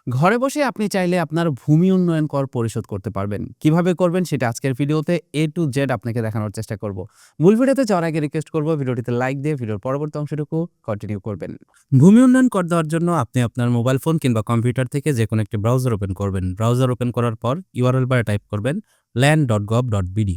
ঘরে বসে আপনি চাইলে আপনার ভূমি উন্নয়ন কর পরিশোধ করতে পারবেন। কিভাবে করবেন সেটা আজকের ভিডিওতে A to Z আপনাকে দেখানোর চেষ্টা করব। মূল ভিডিওতে যাওয়ার আগে রিকোয়েস্ট করব ভিডিওটিতে লাইক দিয়ে ভিডিওর পরবর্তী অংশটুকু কন্টিনিউ করবেন। ভূমি উন্নয়ন কর দেওয়ার জন্য আপনি আপনার মোবাইল ফোন কিংবা কম্পিউটার থেকে যেকোনো একটি ব্রাউজার ওপেন করবেন। ব্রাউজার ওপেন করার পর URL বারে টাইপ করবেন land.gov.bd।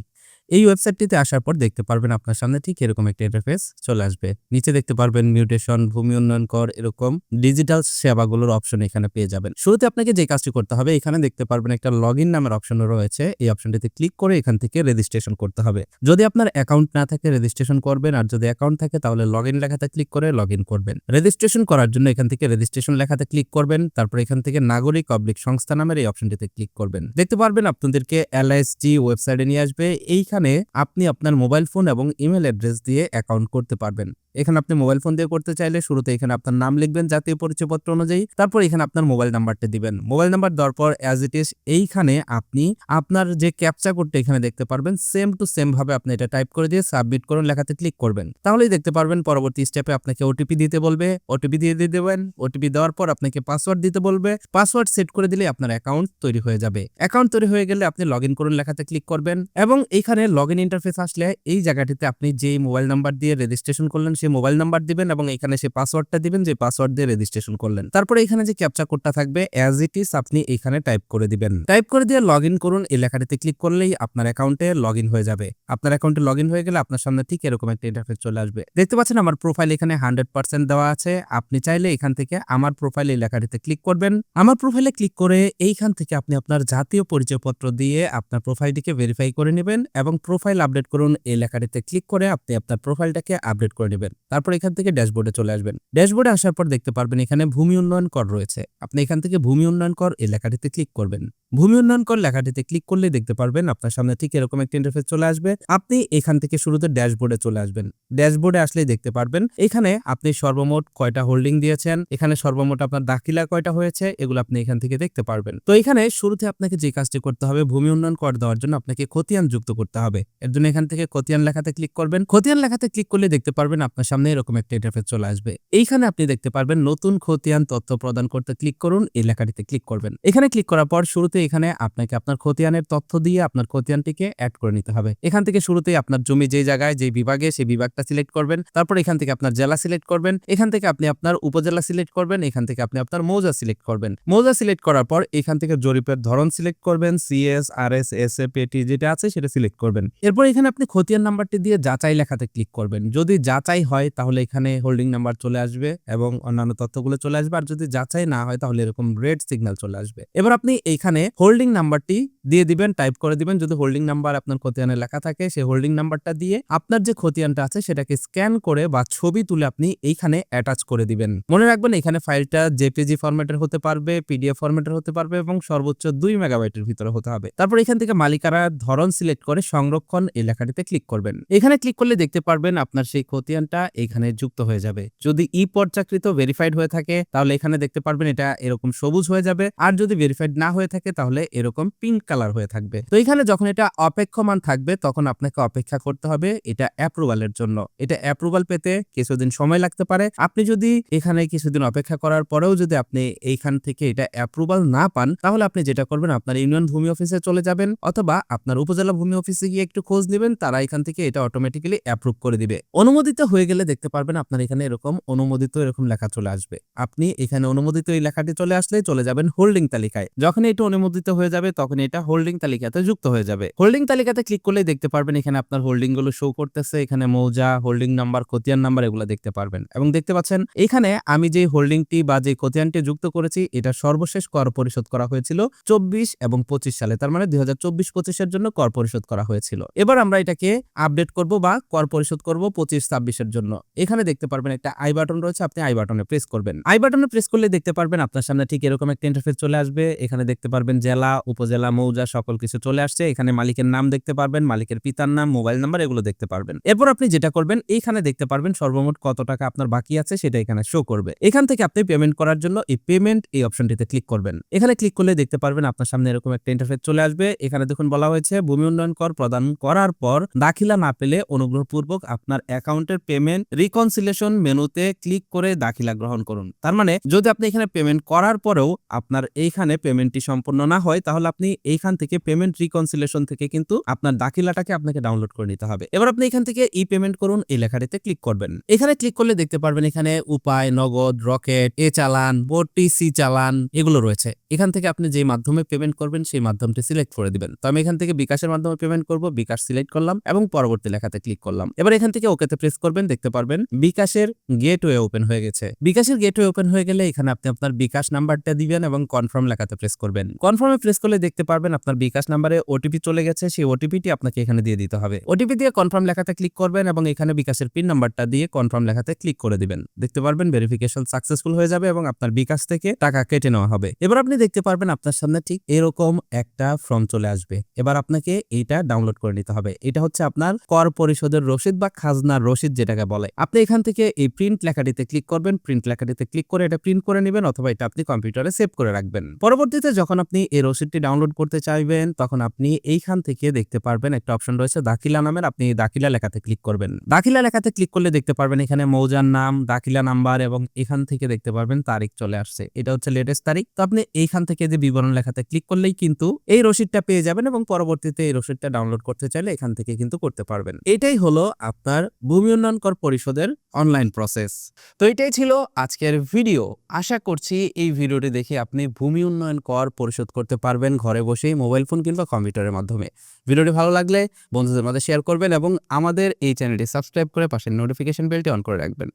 এই ওয়েবসাইটটিতে আসার পর দেখতে পারবেন আপনার সামনে ঠিক এরকম একটা ইন্টারফেস চলে আসবে। নিচে দেখতে পারবেন মিউটেশন, ভূমি উন্নয়ন কর, এরকম ডিজিটাল সেবাগুলোর অপশন এখানে পেয়ে যাবেন। শুরুতে আপনাকে যে কাজটি করতে হবে, এখানে দেখতে পারবেন একটা লগইন নামের অপশন রয়েছে। এই অপশনটিতে ক্লিক করে এখান থেকে রেজিস্ট্রেশন করতে হবে। যদি আপনার অ্যাকাউন্ট না থাকে রেজিস্ট্রেশন করবেন, আর যদি অ্যাকাউন্ট থাকে তাহলে লগইন লেখাতে ক্লিক করে লগইন করবেন। রেজিস্ট্রেশন করার জন্য এখান থেকে রেজিস্ট্রেশন লেখাতে ক্লিক করবেন। তারপর এখান থেকে নাগরিক অবলিক সংস্থা নামের এই অপশনটিতে ক্লিক করবেন। দেখতে পারবেন আপনাদেরকে LSG ওয়েবসাইটে নিয়ে আসবে। এইখানে আপনি আপনার মোবাইল ফোন এবং ইমেল অ্যাড্রেস দিয়ে অ্যাকাউন্ট করতে পারবেন। এখানে আপনি মোবাইল ফোন দিয়ে করতে চাইলে শুরুতে এখানে আপনার নাম লিখবেন জাতীয় পরিচয়পত্র অনুযায়ী। তারপর এখানে আপনার মোবাইল নাম্বারটা দিবেন। মোবাইল নাম্বার দেওয়ার পর অ্যাজ ইট ইজ এইখানে আপনি আপনার যে ক্যাপচা কোডটা এখানে দেখতে পারবেন, সেম টু সেম ভাবে আপনি এটা টাইপ করে দিয়ে সাবমিট করুন লেখাতে ক্লিক করবেন। তাহলেই দেখতে পারবেন পরবর্তী স্টেপে আপনাকে ওটিপি দিতে বলবে। ওটিপি দিয়ে দেবেন। ওটিপি দেওয়ার পর আপনাকে পাসওয়ার্ড দিতে বলবে। পাসওয়ার্ড সেট করে দিলে আপনার অ্যাকাউন্ট তৈরি হয়ে যাবে। অ্যাকাউন্ট তৈরি হয়ে গেলে আপনি লগইন করুন লেখাতে ক্লিক করবেন এবং এইখানে লগইন ইন্টারফেস আসলে এই জায়গাটিতে আপনি যেই মোবাইল নাম্বার দিয়ে রেজিস্ট্রেশন করলেন সেই মোবাইল নাম্বার দিবেন এবং এখানে সেই পাসওয়ার্ডটা দিবেন যে পাসওয়ার্ড দিয়ে রেজিস্ট্রেশন করলেন। তারপরে এখানে যে ক্যাপচা কোডটা থাকবে অ্যাজ ইট ইজ আপনি এখানে টাইপ করে দিবেন। টাইপ করে দিয়ে লগইন করুন। এই লেখাটিতে ক্লিক করলেই আপনার অ্যাকাউন্টে লগইন হয়ে যাবে। আপনার অ্যাকাউন্টে লগইন হয়ে গেলে আপনার সামনে ঠিক এরকম একটা ইন্টারফেস চলে আসবে। দেখতে পাচ্ছেন আমার প্রোফাইল এখানে 100% দেওয়া আছে। আপনি চাইলে এখান থেকে আমার প্রোফাইল এই লেখাটিতে ক্লিক করবেন। আমার প্রোফাইলে ক্লিক করে এইখান থেকে আপনি আপনার জাতীয় পরিচয়পত্র দিয়ে আপনার প্রোফাইলটিকে ভেরিফাই করে নেবেন এবং প্রোফাইল আপডেট করুন এই লেখাটিতে ক্লিক করে আপনি আপনার প্রোফাইলটাকে আপডেট করে নেবেন। তারপর এখান থেকে ড্যাশবোর্ডে চলে আসবেন। ড্যাশবোর্ডে আসার পর দেখতে পারবেন এখানে ভূমি উন্নয়ন কর রয়েছে। আপনি এখান থেকে ভূমি উন্নয়ন কর এই লেখাটিতে ক্লিক করবেন। ভূমি উন্নয়ন কর লেখাটিতে ক্লিক করলে দেখতে পারবেন আপনার সামনে ঠিক এরকম একটা ইন্টারফেস চলে আসবে। আপনি এখান থেকে শুরুতে ড্যাশবোর্ডে চলে আসবেন। ড্যাশবোর্ডে আসলেই দেখতে পারবেন এখানে আপনি সর্বমোট কয়টা হোল্ডিং দিয়েছেন, এখানে সর্বমোট আপনার দাখিলা কয়টা হয়েছে, এগুলো আপনি এখান থেকে দেখতে পারবেন। তো এখানে শুরুতে আপনাকে যে কাজটি করতে হবে, ভূমি উন্নয়ন কর দেওয়ার জন্য আপনাকে খতিয়ান যুক্ত করতে হবে। এর জন্য এখান থেকে খতিয়ান লেখাতে ক্লিক করবেন। খতিয়ান লেখাতে ক্লিক করলে দেখতে পারবেন আপনার সামনে এরকম একটা ইন্টারফেস চলে আসবে। এইখানে আপনি দেখতে পারবেন নতুন খতিয়ান তথ্য প্রদান করতে ক্লিক করুন, এই লেখাটিতে ক্লিক করবেন। এখানে ক্লিক করার পর শুরুতে এখানে আপনাকে আপনার খতিয়ানের তথ্য দিয়ে আপনার খতিয়ানটিকে অ্যাড করে নিতে হবে। এখান থেকে শুরুতেই আপনার জমি যে জায়গায় যে বিভাগে সেই বিভাগটা সিলেক্ট করবেন। তারপর এখান থেকে আপনার জেলা সিলেক্ট করবেন। এখান থেকে আপনি আপনার উপজেলা সিলেক্ট করবেন। এখান থেকে আপনি আপনার মৌজা সিলেক্ট করবেন। মৌজা সিলেক্ট করার পর এখান থেকে জরিপের ধরন সিলেক্ট করবেন। CS, RS, SF, AT যেটা আছে সেটা সিলেক্ট করবেন। এরপর এখানে আপনি খতিয়ান নাম্বারটি দিয়ে যাচাই লেখাতে ক্লিক করবেন। যদি যাচাই হয় তাহলে এখানে হোল্ডিং নাম্বার চলে আসবে এবং অন্যান্য তথ্যগুলো চলে আসবে। আর যদি যাচাই না হয় তাহলে এরকম রেড সিগন্যাল চলে আসবে। এবার আপনি এইখানে হোল্ডিং নাম্বারটি দিয়ে দিবেন, টাইপ করে দিবেন। যদি হোল্ডিং নাম্বার আপনার খতিয়ানে লেখা থাকে সেই হোল্ডিং নাম্বারটা দিয়ে আপনার যে খতিয়ানটা আছে সেটাকে স্ক্যান করে বা ছবি তুলে আপনি এইখানে অ্যাটাচ করে দিবেন। মনে রাখবেন এখানে ফাইলটা JPG ফরম্যাটের হতে পারবে, PDF ফরম্যাটের হতে পারবে এবং সর্বোচ্চ 2 মেগাবাইটের ভিতরে হতে হবে। তারপর এখান থেকে মালিকানা ধরন সিলেক্ট করে সংরক্ষণ এই লেখাটিতে ক্লিক করবেন। এখানে ক্লিক করলে দেখতে পারবেন আপনার সেই খতিয়ানটা এখানে যুক্ত হয়ে যাবে। যদি পর্যাকৃত ভেরিফাইড হয়ে থাকে তাহলে এখানে দেখতে পারবেন এটা এরকম সবুজ হয়ে যাবে, আর যদি ভেরিফাইড না হয়ে থাকে তাহলে এরকম পিঙ্ক কালার হয়ে থাকবে। তো এখানে যখন এটা অপেক্ষমান থাকবে তখন আপনাকে অপেক্ষা করতে হবে এটা অ্যাপ্রুভালের জন্য। এটা অ্যাপ্রুভাল পেতে কিছুদিন সময় লাগতে পারে। আপনি যদি এখানে কিছুদিন অপেক্ষা করার পরেও যদি আপনি এইখান থেকে এটা অ্যাপ্রুভাল না পান তাহলে আপনি যেটা করবেন আপনার ইউনিয়ন ভূমি অফিসে চলে যাবেন অথবা আপনার উপজেলা ভূমি অফিসে গিয়ে একটু খোঁজ নেবেন, তারা এখান থেকে এটা অটোমেটিক্যালি অ্যাপ্রুভ করে দিবে। অনুমোদিত হয়ে গেলে দেখতে পারবেন আপনার এখানে এরকম অনুমোদিত এরকম লেখা চলে আসবে। আপনি এখানে অনুমোদিত এই লেখাটি চলে আসলে চলে যাবেন হোল্ডিং তালিকায়। যখন এটা অনুমোদিত হয়ে যাবে তখন এটা হোল্ডিং তালিকাতে যুক্ত হয়ে যাবে। হোল্ডিং তালিকাতে ক্লিক করলে দেখতে পারবেন এখানে আপনার হোল্ডিং গুলো শো করতেছে। এখানে মৌজা, হোল্ডিং নাম্বার, খতিয়ান নাম্বার এগুলো দেখতে পারবেন এবং দেখতে পাচ্ছেন এখানে আমি যে হোল্ডিংটি বা যে খতিয়ানটি যুক্ত করেছি এটা সর্বশেষ কর পরিশোধ করা হয়েছিল 24 এবং 25 সালে, তার মানে 2024-25 এর জন্য কর পরিশোধ করা হয়েছিল। এবার আমরা এটাকে আপডেট করব বা কর পরিশোধ করব 25-26 এর জন্য। এখানে দেখতে পারবেন একটা আই বাটন রয়েছে, আপনি আই বাটনে প্রেস করবেন। আই বাটনে প্রেস করলে দেখতে পারবেন আপনার সামনে ঠিক এরকম একটা ইন্টারফেস চলে আসবে। এখানে দেখতে পারবেন জেলা, উপজেলা, মৌজা সকল কিছু চলে আসছে। এখানে মালিকের নাম দেখতে পারবেন, মালিকের পিতার নাম, মোবাইল নাম্বার এগুলো দেখতে পারবেন। এরপর আপনি যেটা করবেন এইখানে দেখতে পারবেন সর্বমোট কত টাকা আপনার বাকি আছে সেটা এখানে শো করবে। এখান থেকে আপনি পেমেন্ট করার জন্য এই পেমেন্ট এই অপশনটিতে ক্লিক করবেন। এখানে ক্লিক করলে দেখতে পারবেন আপনার সামনে এরকম একটা ইন্টারফেস চলে আসবে। এখানে দেখুন বলা হয়েছে ভূমি উন্নয়ন কর প্রদান করার পর দাখিলা না পেলে অনুগ্রহপূর্বক আপনার অ্যাকাউন্টের পেমেন্ট রিকনসিলেশন মেনুতে ক্লিক করে দাখিলা গ্রহণ করুন। তার মানে যদি আপনি এখানে পেমেন্ট করার পরেও আপনার এইখানে পেমেন্টটি সম্পূর্ণ না হয় তাহলে আপনি এইখান থেকে পেমেন্ট রিকনসিলেশন থেকে কিন্তু আপনার দাখিলাটাকে আপনাকে ডাউনলোড করে নিতে হবে। এবার আপনি এখান থেকে ই পেমেন্ট করুন এই লেখাটিতে ক্লিক করবেন। এখানে ক্লিক করলে দেখতে পারবেন এখানে উপায়, নগদ, রকেট, এ চালান, ওটিসি চালান এগুলো রয়েছে। এখান থেকে আপনি যে মাধ্যমে পেমেন্ট করবেন সেই মাধ্যমটি সিলেক্ট করে দিবেন। তো আমি এখান থেকে বিকাশের মাধ্যমে পেমেন্ট করব, বিকাশ সিলেক্ট করলাম এবং পরবর্তী লেখাতে ক্লিক করলাম। এবার এখান থেকে ওকেতে প্রেস করবেন, দেখতে পারবেন বিকাশের গেটওয়ে ওপেন হয়ে গেছে। বিকাশের গেটওয়ে ওপেন হয়ে গেলে এখানে আপনি আপনার বিকাশ নাম্বারটা দিবেন এবং কনফার্ম লেখাতে প্রেস করবেন। কনফার্মে প্রেস করলে দেখতে পারবেন আপনার বিকাশ নাম্বারে ওটিপি চলে গেছে, সেই ওটিপিটি আপনাকে এখানে দিয়ে দিতে হবে। ওটিপি দিয়ে কনফার্ম লেখাতে ক্লিক করবেন এবং এখানে বিকাশের পিন নাম্বারটা দিয়ে কনফার্ম লেখাতে ক্লিক করে দিবেন। দেখতে পারবেন ভেরিফিকেশন সাকসেসফুল হয়ে যাবে এবং আপনার বিকাশ থেকে টাকা কেটে নেওয়া হবে। এবার আপনি দেখতে পারবেন আপনার সামনে ঠিক এরকম একটা ফর্ম চলে আসবে। এবার আপনাকে এইটা ডাউনলোড করে নিতে হবে। এটা হচ্ছে আপনার কর পরিশোধের রসিদ বা খাজনার রসিদ যেটাকে বলে। আপনি এখান থেকে এই প্রিন্ট লেখাটিতে ক্লিক করবেন, প্রিন্ট লেখাটিতে ক্লিক করে এটা প্রিন্ট করে নেবেন অথবা এটা আপনি কম্পিউটারে সেভ করে রাখবেন। পরবর্তীতে যখন আপনি এই রসিদটি ডাউনলোড করতে চাইবেন তখন আপনি এইখান থেকে দেখতে পারবেন একটা অপশন রয়েছে দাখিলা নামের, আপনি দাখিলা লেখাতে ক্লিক করবেন। দাখিলা লেখাতে ক্লিক করলে দেখতে পারবেন এখানে মৌজার নাম, দাখিলা নাম্বার এবং এখান থেকে দেখতে পারবেন তারিখ চলে আসছে। এটা হচ্ছে লেটেস্ট তারিখ। তো আপনি এইখান থেকে যে বিবরণ লেখাতে ক্লিক করলেই কিন্তু এই রসিদটা পেয়ে যাবেন এবং পরবর্তীতে এই রসিদটা ডাউনলোড করতে চাইলে এখান থেকে কিন্তু করতে পারবেন। এটাই হলো আপনার ভূমি উন্নয়ন কর পরিশোধের অনলাইন প্রসেস। তো এটাই ছিল আজকের ভিডিও। আশা করছি এই ভিডিওটি দেখে আপনি ভূমি উন্নয়ন কর পরিশোধ করতে পারবেন ঘরে বসেই মোবাইল ফোন কিংবা কম্পিউটারের মাধ্যমে। ভিডিওটি ভালো লাগলে বন্ধুদের মধ্যে শেয়ার করবেন এবং আমাদের এই চ্যানেলটি সাবস্ক্রাইব করে পাশের নোটিফিকেশন বেলটি অন করে রাখবেন।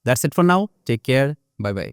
That's it for now. Take care. Bye by.